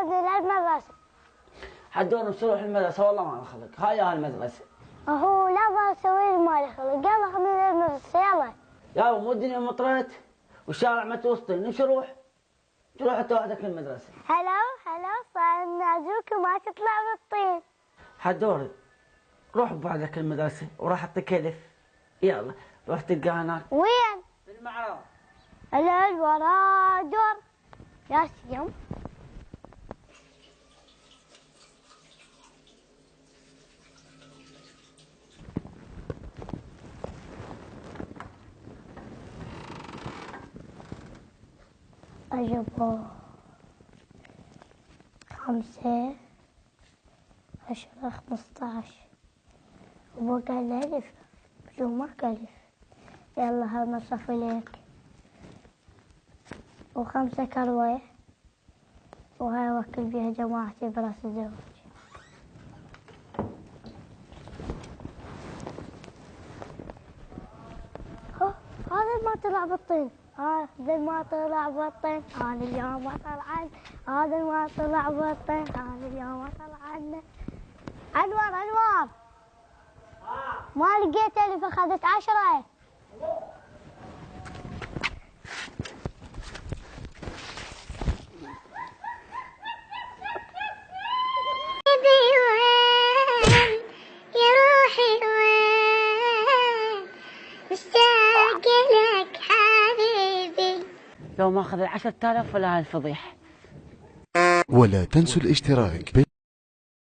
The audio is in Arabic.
ياخذني للمدرسة. حدون بروح المدرسة والله ما خلق، هاي المدرسة. هو لا بسوي ما لي خلق، يلا خذني للمدرسة يلا. يا مو الدنيا مطرت والشارع متوسطين، نمشي روح انت وحدك المدرسة. هلو صار نادوك وما تطلع بالطين. حدوري روح ببعدك المدرسة وراح اعطيك الف. يلا روح تلقى هناك. وين؟ في المعرض. الورا دور يا سيم. أجيبه 5 10 15 وبقى الألف شو ما ألف. يلا هالمصرف إليك و5 كروية وهاي وكل بيها جماعتي براس الزواج. هذا ما طلع بالطين، هذا ما طلع بالطين، هذا اليوم ما طلع، هذا ما طلع بالطين، هذا اليوم ما طلع عنه. أنور ما لقيت ألف، أخذت 10. يا روحي وين مشتاق لك حبيبي. لو ما اخذ 10,000 ولا هالفضيح. ولا تنسوا الاشتراك